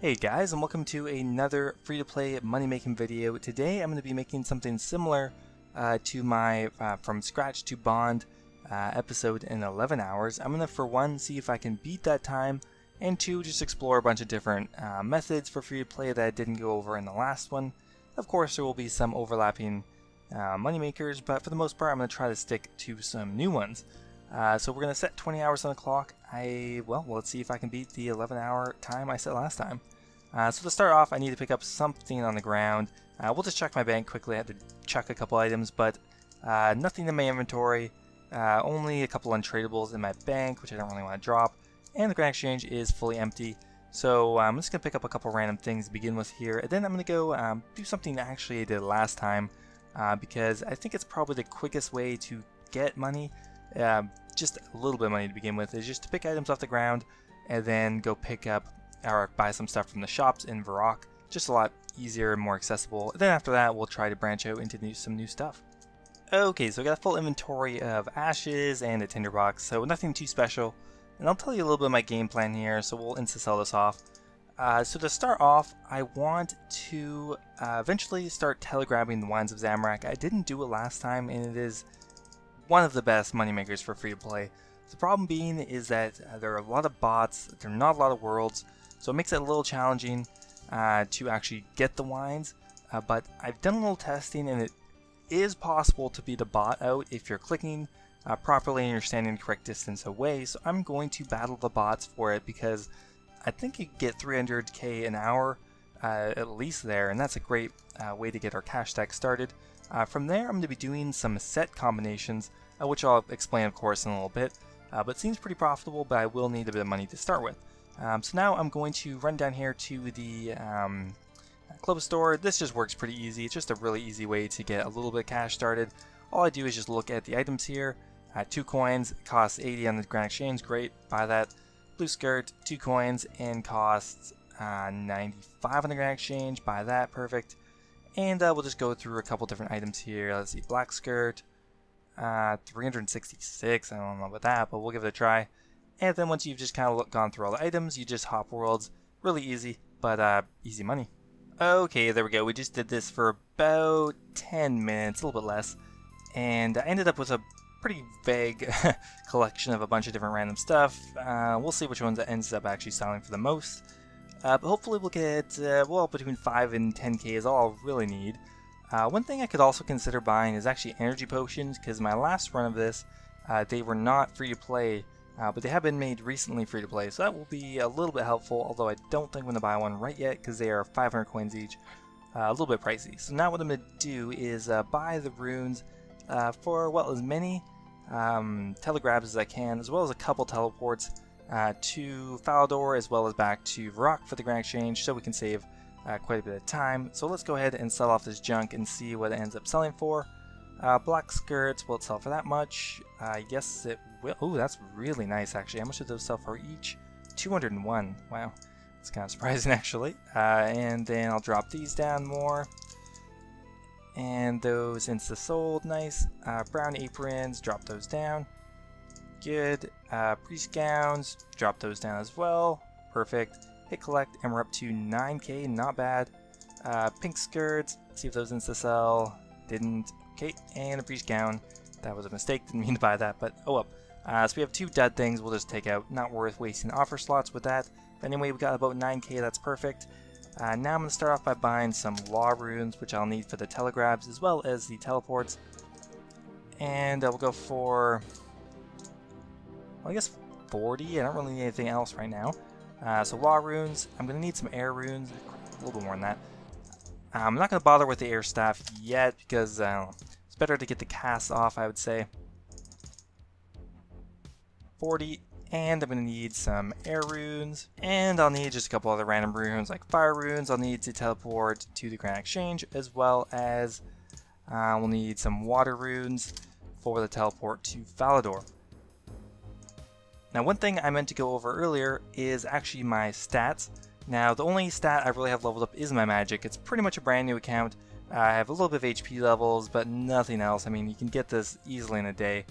Hey guys, and welcome to another free-to-play money-making video. Today I'm going to be making something similar to my From Scratch to Bond episode in 11 hours. I'm going to, for one, see if I can beat that time, and two, just explore a bunch of different methods for free-to-play that I didn't go over in the last one. Of course, there will be some overlapping moneymakers, but for the most part I'm going to try to stick to some new ones. So we're going to set 20 hours on the clock. Well, let's see if I can beat the 11-hour time I set last time. So to start off, I need to pick up something on the ground. We'll just check my bank quickly. I had to chuck a couple items, but nothing in my inventory. Only a couple untradables in my bank, which I don't really want to drop. And the Grand Exchange is fully empty. So I'm just going to pick up a couple random things to begin with here. And then I'm going to go do something that actually I did last time. Because I think it's probably the quickest way to get money. Just a little bit of money to begin with, is just to pick items off the ground and then go pick up or buy some stuff from the shops in Varrock. Just a lot easier and more accessible. Then after that, we'll try to branch out into some new stuff. Okay, so I got a full inventory of ashes and a tinderbox, so nothing too special. And I'll tell you a little bit of my game plan here, so we'll insta-sell this off. So to start off, I want to eventually start telegrabbing the Wines of Zamorak. I didn't do it last time, and it is one of the best moneymakers for free-to-play. The problem being is that there are a lot of bots, there are not a lot of worlds, so it makes it a little challenging to actually get the wines. But I've done a little testing, and it is possible to beat a bot out if you're clicking properly and you're standing the correct distance away. So I'm going to battle the bots for it, because I think you get 300k an hour at least there, and that's a great way to get our cash stack started. From there, I'm going to be doing some set combinations, which I'll explain, of course, in a little bit. But it seems pretty profitable, but I will need a bit of money to start with. So now I'm going to run down here to the Club Store. This just works pretty easy. It's just a really easy way to get a little bit of cash started. All I do is just look at the items here. 2 coins, costs 80 on the Grand Exchange, great, buy that. Blue skirt, 2 coins, and costs 95 on the Grand Exchange, buy that, perfect. And we'll just go through a couple different items here. Let's see, black skirt, 366, I don't know about that, but we'll give it a try. And then once you've just kind of gone through all the items, you just hop worlds. Really easy, but easy money. Okay, there we go. We just did this for about 10 minutes, a little bit less. And I ended up with a pretty vague collection of a bunch of different random stuff. We'll see which ones that ends up actually selling for the most. But hopefully we'll get, well, between 5 and 10k is all I really need. One thing I could also consider buying is actually energy potions, because my last run of this, they were not free to play. But they have been made recently free to play, so that will be a little bit helpful, although I don't think I'm going to buy one right yet because they are 500 coins each, a little bit pricey. So now what I'm going to do is buy the runes for, well, as many telegrabs as I can, as well as a couple teleports to Falador as well as back to Varrock for the Grand Exchange, so we can save quite a bit of time. So let's go ahead and sell off this junk and see what it ends up selling for. Black skirts, will it sell for that much? Yes, it will. Oh, that's really nice, actually. How much did those sell for each? 201. Wow, that's kind of surprising, actually. And then I'll drop these down more. And those insta-sold, nice. Brown aprons, drop those down. Good. Priest gowns, drop those down as well. Perfect. Hit collect, and we're up to 9k, not bad. Pink skirts, see if those insta-sell. Didn't. Okay, and a priest gown. That was a mistake, didn't mean to buy that, but oh well. So we have 2 dud things we'll just take out. Not worth wasting offer slots with that. But anyway, we got about 9k, that's perfect. Now I'm going to start off by buying some law runes, which I'll need for the telegrabs as well as the teleports. And we'll go for, well, I guess 40. I don't really need anything else right now. So law runes. I'm going to need some air runes, a little bit more than that. I'm not going to bother with the air staff yet because it's better to get the cast off, I would say. 40, and I'm going to need some air runes, and I'll need just a couple other random runes like fire runes. I'll need to teleport to the Grand Exchange, as well as we'll need some water runes for the teleport to Falador. Now, one thing I meant to go over earlier is actually my stats. Now, the only stat I really have leveled up is my magic. It's pretty much a brand new account. I have a little bit of HP levels, but nothing else. I mean, you can get this easily in a day.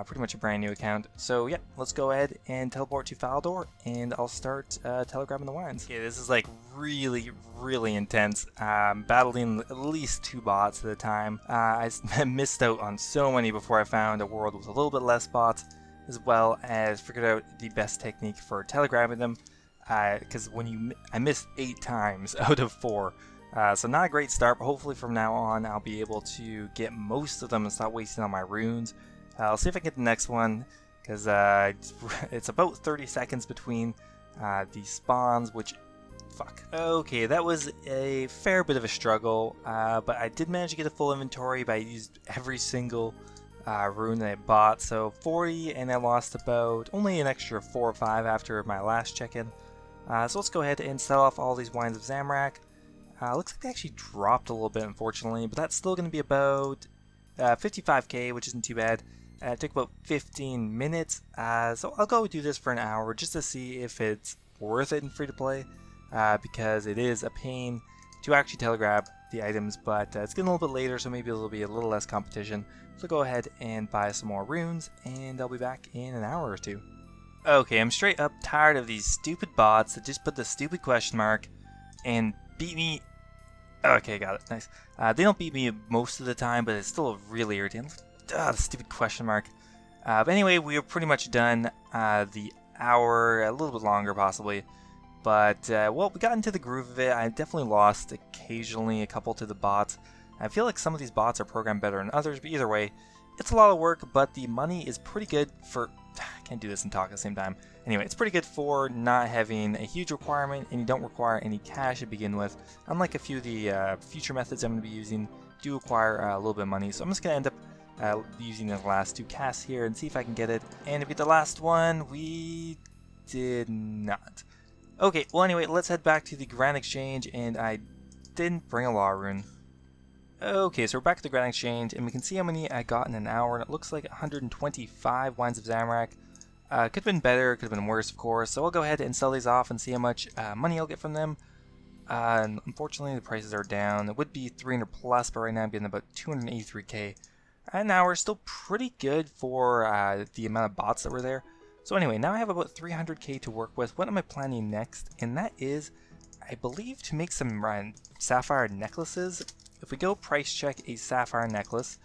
pretty much a brand new account. So yeah, let's go ahead and teleport to Faldor, and I'll start telegramming the wines. Okay, this is like really intense. Battling at least 2 bots at a time. I missed out on so many before I found a world with a little bit less bots, as well as figured out the best technique for telegramming them. Because I missed 8 times out of 4. So not a great start, but hopefully from now on I'll be able to get most of them and stop wasting on my runes. I'll see if I can get the next one, because it's about 30 seconds between the spawns, which, fuck. Okay, that was a fair bit of a struggle, but I did manage to get a full inventory, but I used every single rune that I bought, so 40, and I lost about only an extra 4 or 5 after my last check-in. So let's go ahead and sell off all these wines of Zamorak. Looks like they actually dropped a little bit, unfortunately, but that's still going to be about 55k, which isn't too bad. It took about 15 minutes, so I'll go do this for an hour just to see if it's worth it in free-to-play, because it is a pain to actually telegrab the items, but it's getting a little bit later, so maybe there'll be a little less competition. So go ahead and buy some more runes, and I'll be back in an hour or 2. Okay, I'm straight up tired of these stupid bots that just put the stupid question mark and beat me. Okay, got it. Nice. They don't beat me most of the time, but it's still really irritating. The stupid question mark. But anyway, we are pretty much done the hour, a little bit longer possibly. But, well, we got into the groove of it. I definitely lost occasionally a couple to the bots. I feel like some of these bots are programmed better than others, but either way, it's a lot of work, but the money is pretty good for... I can't do this and talk at the same time. Anyway, it's pretty good for not having a huge requirement, and you don't require any cash to begin with. Unlike a few of the future methods I'm going to be using, do require a little bit of money. So I'm just going to end up using the last 2 casts here and see if I can get it. And if we get the last one, we did not. Okay, well anyway, let's head back to the Grand Exchange, and I didn't bring a Law Rune. Okay, so we're back at the Grand Exchange, and we can see how many I got in an hour, and it looks like 125 wines of Zamorak. Could have been better, could have been worse, of course, so I'll go ahead and sell these off and see how much money I'll get from them. And unfortunately, the prices are down. It would be 300 plus, but right now I'm getting about 283k an hour. Still pretty good for the amount of bots that were there. So anyway, now I have about 300k to work with. What am I planning next? And that is, I believe, to make some sapphire necklaces. If we go price check a sapphire necklace,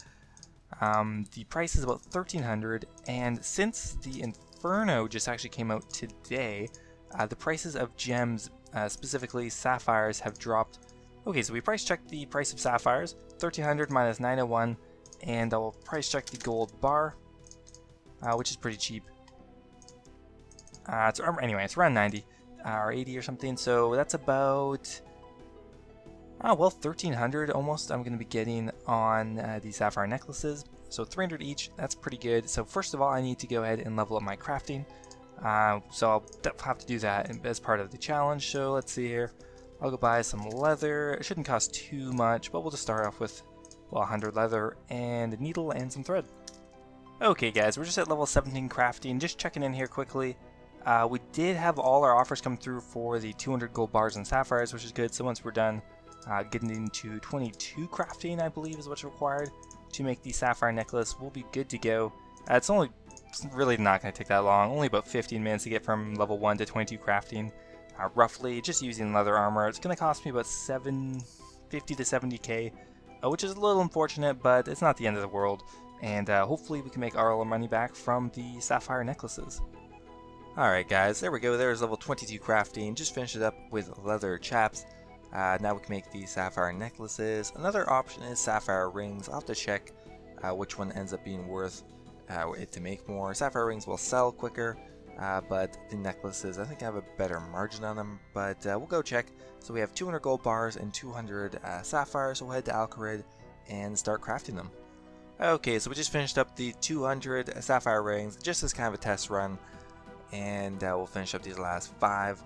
the price is about 1300, and since the Inferno just actually came out today, the prices of gems, specifically sapphires, have dropped. Okay, so we price checked the price of sapphires, 1300 minus 901, and I'll price check the gold bar, which is pretty cheap. Anyway, it's around 90 or 80 or something, so that's about... well, 1300 almost I'm going to be getting on these sapphire necklaces. So 300 each, that's pretty good. So first of all, I need to go ahead and level up my crafting. So I'll have to do that as part of the challenge. So let's see here. I'll go buy some leather. It shouldn't cost too much, but we'll just start off with, well, 100 leather and a needle and some thread. Okay guys, we're just at level 17 crafting. Just checking in here quickly. We did have all our offers come through for the 200 gold bars and sapphires, which is good. So once we're done getting into 22 crafting, I believe is what's required to make the sapphire necklace, we'll be good to go. It's really not going to take that long, only about 15 minutes to get from level 1 to 22 crafting, roughly, just using leather armor. It's going to cost me about 50 to 70k, which is a little unfortunate, but it's not the end of the world, and hopefully we can make all our money back from the sapphire necklaces. Alright guys, there we go, there's level 22 crafting. Just finished it up with leather chaps. Now we can make these sapphire necklaces. Another option is sapphire rings. I'll have to check which one ends up being worth it to make more. Sapphire rings will sell quicker, but the necklaces, I think I have a better margin on them, but we'll go check. So we have 200 gold bars and 200 sapphires, so we'll head to Alcarid and start crafting them. Okay, so we just finished up the 200 sapphire rings, just as kind of a test run, and we'll finish up these last 5.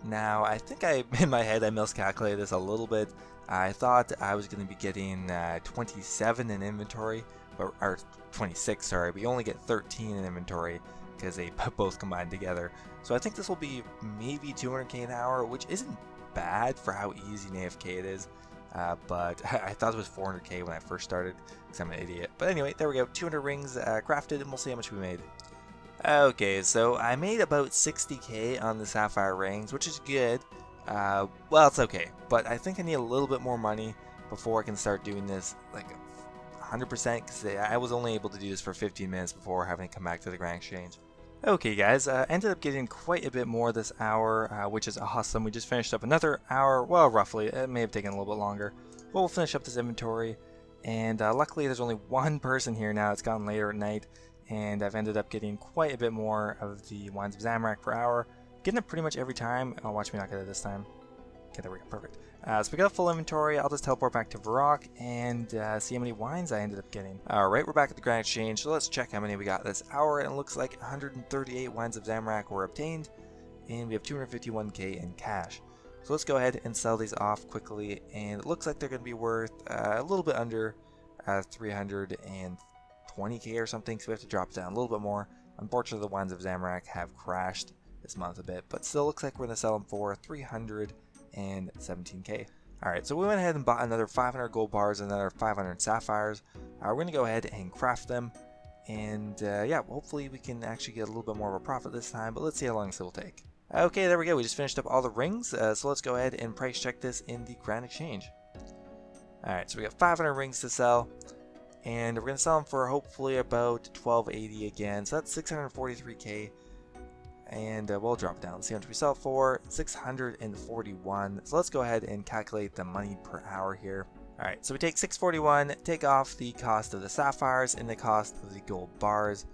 Now, I think in my head I miscalculated this a little bit. I thought I was going to be getting 27 in inventory, or 26, sorry. We only get 13 in inventory because they both combined together. So I think this will be maybe 200k an hour, which isn't bad for how easy an AFK it is. but I thought it was 400k when I first started because I'm an idiot. But anyway, there we go, 200 rings crafted, and we'll see how much we made. Okay, so I made about 60k on the sapphire rings, which is good. Well, it's okay, but I think I need a little bit more money before I can start doing this like 100%, because I was only able to do this for 15 minutes before having to come back to the Grand Exchange. Okay guys, ended up getting quite a bit more this hour, which is awesome. We just finished up another hour, well roughly, it may have taken a little bit longer, but we'll finish up this inventory, and luckily there's only one person here now. It's gotten later at night, and I've ended up getting quite a bit more of the Wines of Zamorak per hour, getting it pretty much every time. Oh, watch me not get it this time. Okay, there we go, perfect. So we got a full inventory. I'll just teleport back to Varrock and see how many wines I ended up getting. Alright, we're back at the Grand Exchange, so let's check how many we got this hour, and it looks like 138 Wines of Zamorak were obtained, and we have 251k in cash. So let's go ahead and sell these off quickly, and it looks like they're going to be worth a little bit under 320k or something, so we have to drop down a little bit more. Unfortunately, the Wines of Zamorak have crashed this month a bit, but still looks like we're going to sell them for 317k. Alright, so we went ahead and bought another 500 gold bars and another 500 sapphires. We're going to go ahead and craft them, and yeah, hopefully we can actually get a little bit more of a profit this time, but let's see how long this will take. Okay, there we go, we just finished up all the rings, so let's go ahead and price check this in the Grand Exchange. Alright, so we got 500 rings to sell, and we're going to sell them for hopefully about 1280 again, so that's 643k. And we'll drop down. See how much we sell for. 641. So let's go ahead and calculate the money per hour here. Alright, so we take 641, take off the cost of the sapphires and the cost of the gold bars,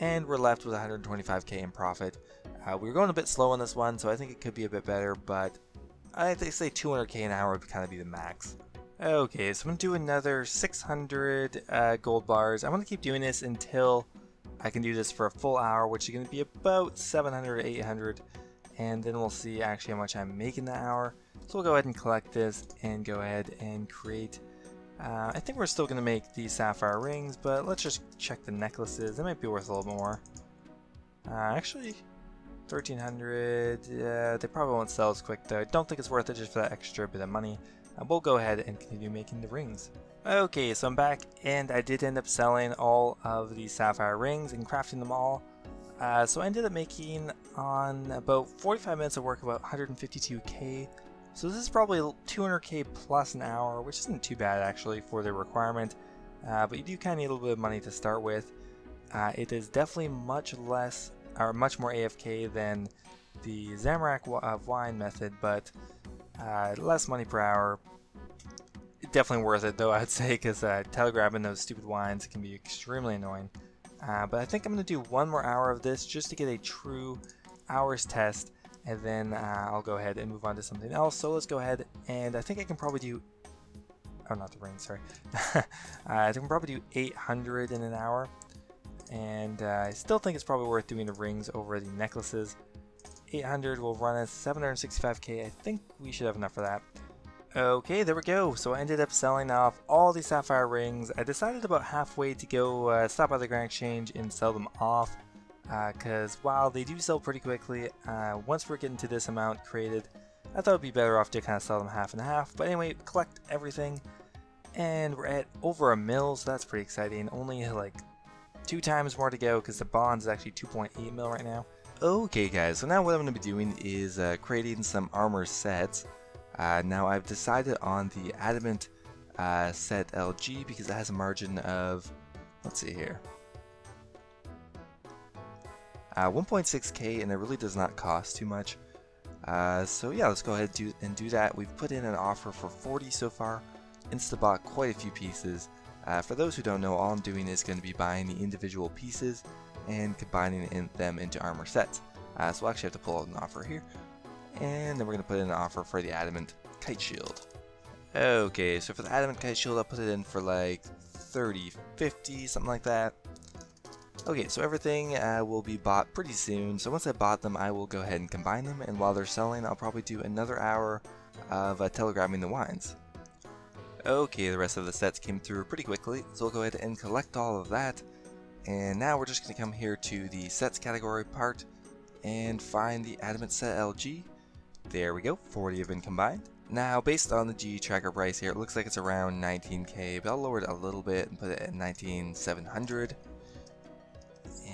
and we're left with 125k in profit. We were going a bit slow on this one, so I think it could be a bit better, but I think say 200k an hour would kind of be the max. Okay, so I'm going to do another 600 gold bars. I'm going to keep doing this until I can do this for a full hour, which is going to be about 700 or 800, and then we'll see actually how much I'm making that hour. So we'll go ahead and collect this and go ahead and create, I think we're still going to make these sapphire rings, but let's just check the necklaces. They might be worth a little bit more. Actually, 1300, they probably won't sell as quick though. I don't think it's worth it just for that extra bit of money. We'll go ahead and continue making the rings. Okay, so I'm back, and I did end up selling all of the sapphire rings and crafting them all. So I ended up making on about 45 minutes of work about 152k. So this is probably 200k plus an hour, which isn't too bad actually for the requirement. But you do kind of need a little bit of money to start with. It is definitely much less, or much more AFK than the Zamorak wine method, but less money per hour. Definitely worth it though, I'd say, because telegrabbing those stupid wines can be extremely annoying. But I think I'm going to do one more hour of this just to get a true hours test, and then I'll go ahead and move on to something else. So let's go ahead, and I think I can probably do, oh not the ring, sorry. I think I can probably do 800 in an hour, and I still think it's probably worth doing the rings over the necklaces. 800 will run us 765k, I think we should have enough for that. Okay, there we go. So I ended up selling off all these sapphire rings. I decided about halfway to go stop by the Grand Exchange and sell them off, because while they do sell pretty quickly, once we're getting to this amount created, I thought it would be better off to kind of sell them half and half. But anyway, collect everything, and we're at over 1 mil, so that's pretty exciting. Only like 2 times more to go, because the bond is actually 2.8 mil right now. Okay guys, so now what I'm going to be doing is creating some armor sets. Now I've decided on the adamant set LG because it has a margin of, let's see here, 1.6k, and it really does not cost too much. So yeah, let's go ahead and do that. We've put in an offer for 40 so far. Insta-bought quite a few pieces. For those who don't know, all I'm doing is going to be buying the individual pieces and combining them into armor sets. So we'll actually have to pull out an offer here. And then we're going to put in an offer for the adamant kite shield. Okay, so for the adamant kite shield, I'll put it in for like 30, 50, something like that. Okay, so everything will be bought pretty soon. So once I bought them, I will go ahead and combine them. And while they're selling, I'll probably do another hour of telegramming the wines. Okay, the rest of the sets came through pretty quickly. So we'll go ahead and collect all of that. And now we're just going to come here to the sets category part and find the adamant set LG. There we go, 40 have been combined. Now, based on the G tracker price here, it looks like it's around 19k, but I'll lower it a little bit and put it at 19,700.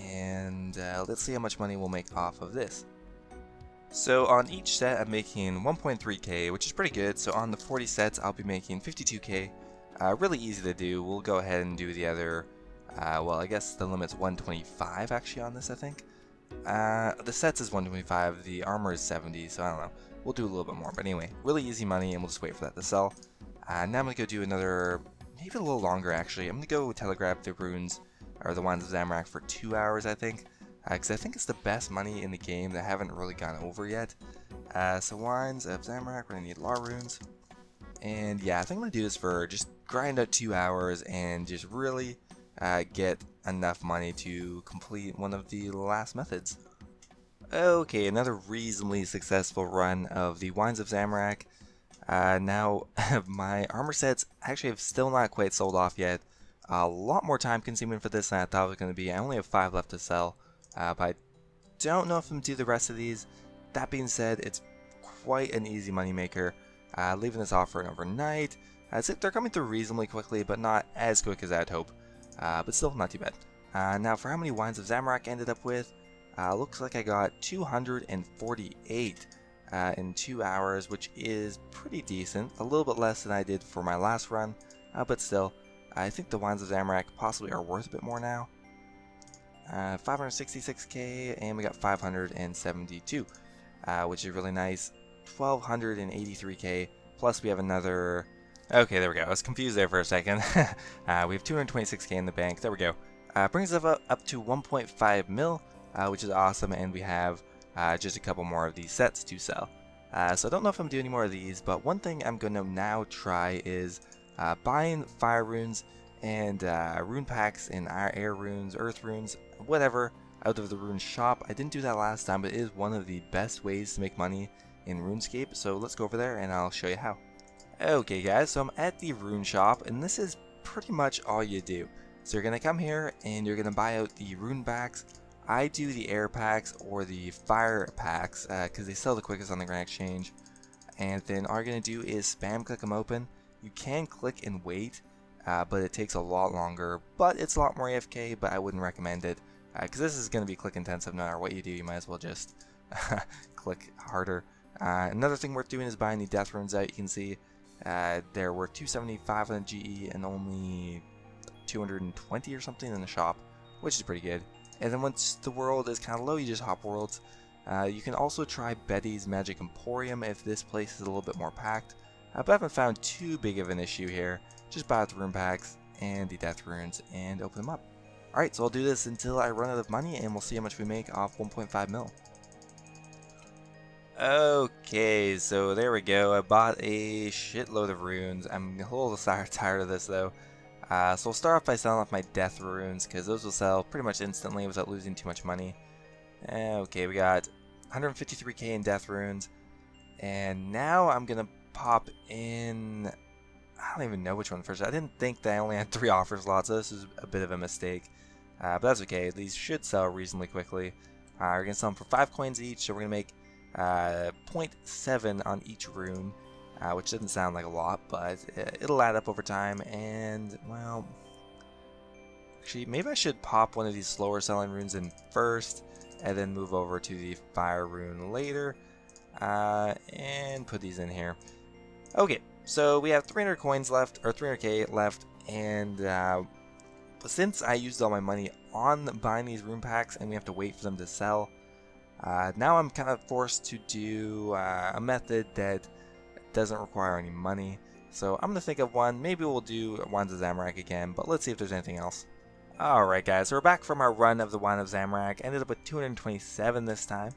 And let's see how much money we'll make off of this. So on each set, I'm making 1.3k, which is pretty good. So on the 40 sets, I'll be making 52k. Really easy to do. We'll go ahead and do the other, well, I guess the limit's 125 actually on this, I think. The sets is 125, the armor is 70, so I don't know. We'll do a little bit more, but anyway, really easy money, and we'll just wait for that to sell. Now I'm going to go do another, maybe a little longer actually. I'm going to go telegraph the runes, or the Wines of Zamorak for 2 hours, I think. Because I think it's the best money in the game that I haven't really gone over yet. So Wines of Zamorak, we're going to need law runes. And yeah, I think I'm going to do this for just grind out 2 hours and just really get enough money to complete one of the last methods. Okay, another reasonably successful run of the Wines of Zamorak. Now, my armor sets actually have still not quite sold off yet. A lot more time consuming for this than I thought it was going to be. I only have 5 left to sell, but I don't know if I'm going to do the rest of these. That being said, it's quite an easy moneymaker. Leaving this off for an overnight. They're coming through reasonably quickly, but not as quick as I'd hope. But still, not too bad. Now, for how many Wines of Zamorak I ended up with, looks like I got 248 in 2 hours, which is pretty decent. A little bit less than I did for my last run, but still, I think the Wines of Zamorak possibly are worth a bit more now. 566k, and we got 572, which is really nice. 1283k, plus we have another... Okay, there we go. I was confused there for a second. We have 226k in the bank. There we go. Brings us up to 1.5 mil, which is awesome, and we have just a couple more of these sets to sell. So I don't know if I'm doing any more of these, but one thing I'm going to now try is buying fire runes and rune packs and air runes, earth runes, whatever, out of the rune shop. I didn't do that last time, but it is one of the best ways to make money in RuneScape, so let's go over there and I'll show you how. Okay guys, so I'm at the rune shop, and this is pretty much all you do. So you're going to come here and you're going to buy out the rune packs. I do the air packs or the fire packs because they sell the quickest on the Grand Exchange. And then all you're going to do is spam click them open. You can click and wait, but it takes a lot longer, but it's a lot more AFK, but I wouldn't recommend it because this is going to be click intensive no matter what you do. You might as well just click harder. Another thing worth doing is buying the death runes out. You can see there were 275 on the GE and only 220 or something in the shop, which is pretty good. And then once the world is kind of low, you just hop worlds. You can also try Betty's Magic Emporium if this place is a little bit more packed, but I haven't found too big of an issue here. Just buy out the rune packs and the death runes and open them up. Alright, so I'll do this until I run out of money, and we'll see how much we make off 1.5 mil. Okay, so there we go. I bought a shitload of runes. I'm a little tired of this though. So I'll start off by selling off my death runes, because those will sell pretty much instantly without losing too much money. Okay, we got 153k in death runes, and now I'm gonna pop in... I don't even know which one first. I didn't think that I only had 3 offer slots, so this is a bit of a mistake. But that's okay. These should sell reasonably quickly. We're gonna sell them for 5 coins each, so we're gonna make 0.7 on each rune, which doesn't sound like a lot, but it'll add up over time. And well, actually, maybe I should pop one of these slower selling runes in first, and then move over to the fire rune later, and put these in here. Okay, so we have 300 coins left, or 300k left, and since I used all my money on buying these rune packs, and we have to wait for them to sell. Now I'm kind of forced to do a method that doesn't require any money. So I'm going to think of one. Maybe we'll do Wines of Zamorak again, but let's see if there's anything else. Alright guys, so we're back from our run of the Wine of Zamorak. Ended up with 227 this time,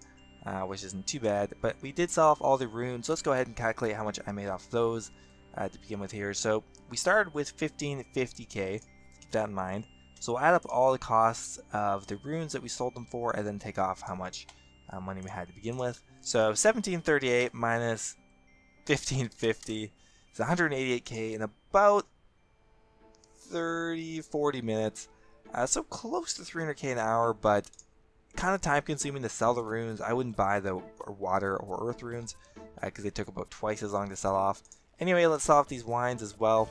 which isn't too bad. But we did sell off all the runes, so let's go ahead and calculate how much I made off those to begin with here. So we started with 1550k, keep that in mind. So we'll add up all the costs of the runes that we sold them for, and then take off how much money we had to begin with. So 1738 minus 1550 is 188k in about 30-40 minutes. So close to 300k an hour, but kind of time consuming to sell the runes. I wouldn't buy the water or earth runes. because they took about twice as long to sell off. Anyway, let's sell off these wines as well,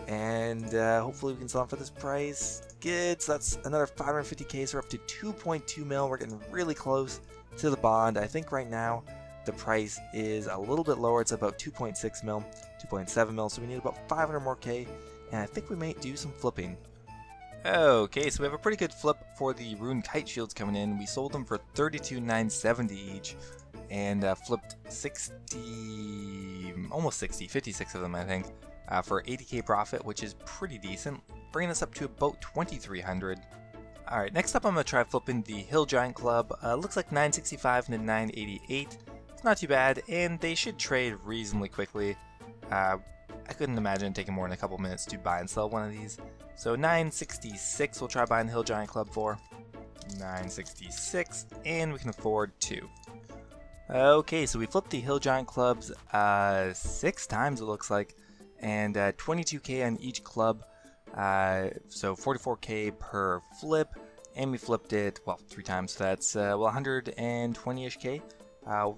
and hopefully we can sell them for this price. Good, so that's another 550k, so we're up to 2.2 mil. We're getting really close to the bond. I think right now the price is a little bit lower. It's about 2.6 mil, 2.7 mil, so we need about 500 more k, and I think we might do some flipping. Okay, so we have a pretty good flip for the Rune kite shields coming in. We sold them for 32,970 each, and flipped 60, almost 60, 56 of them I think, for 80k profit, which is pretty decent, bringing us up to about 2,300. Alright, next up I'm going to try flipping the Hill Giant Club. Looks like 965 into 988. It's not too bad, and they should trade reasonably quickly. I couldn't imagine it taking more than a couple minutes to buy and sell one of these. So 966 we'll try buying the Hill Giant Club for. 966, and we can afford 2. Okay, so we flipped the Hill Giant Clubs 6 times it looks like, and 22k on each club, so 44k per flip, and we flipped it, well, 3 times, so that's well, 120-ish k.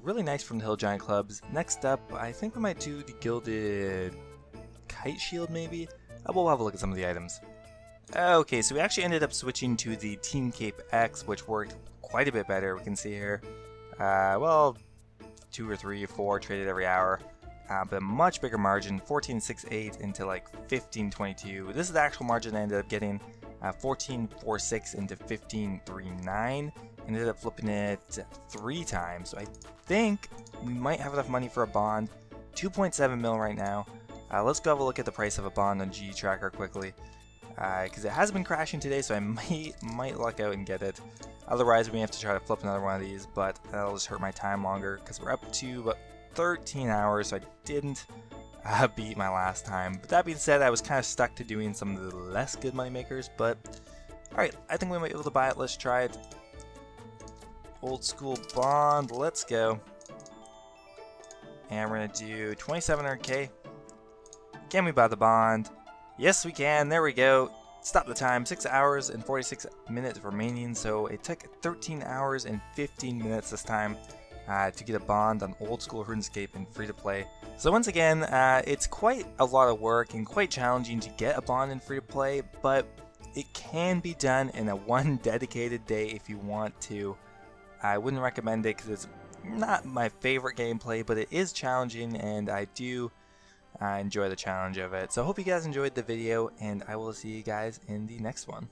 Really nice from the Hill Giant Clubs. Next up, I think we might do the Gilded Kite Shield maybe? We'll have a look at some of the items. Okay, so we actually ended up switching to the Team Cape X, which worked quite a bit better. We can see here, well, 2 or 3 or 4 traded every hour, but a much bigger margin, 14.68 into like 15.22. This is the actual margin I ended up getting, 14.46 into 15.39. Ended up flipping it 3 times, so I think we might have enough money for a bond. 2.7 mil right now. Let's go have a look at the price of a bond on GE Tracker quickly, because it has been crashing today, so I might luck out and get it. Otherwise, we may have to try to flip another one of these, but that'll just hurt my time longer, because we're up to about 13 hours, so I didn't beat my last time. But that being said, I was kind of stuck to doing some of the less good money makers, but alright, I think we might be able to buy it. Let's try it. Old school bond, let's go. And we're going to do 2,700k. Can we buy the bond? Yes, we can. There we go. Stop the time. 6 hours and 46 minutes remaining. So it took 13 hours and 15 minutes this time to get a bond on Old School Runescape and free to play. So once again, it's quite a lot of work and quite challenging to get a bond in free to play, but it can be done in a one dedicated day if you want to. I wouldn't recommend it because it's not my favorite gameplay, but it is challenging, and I do enjoy the challenge of it. So I hope you guys enjoyed the video, and I will see you guys in the next one.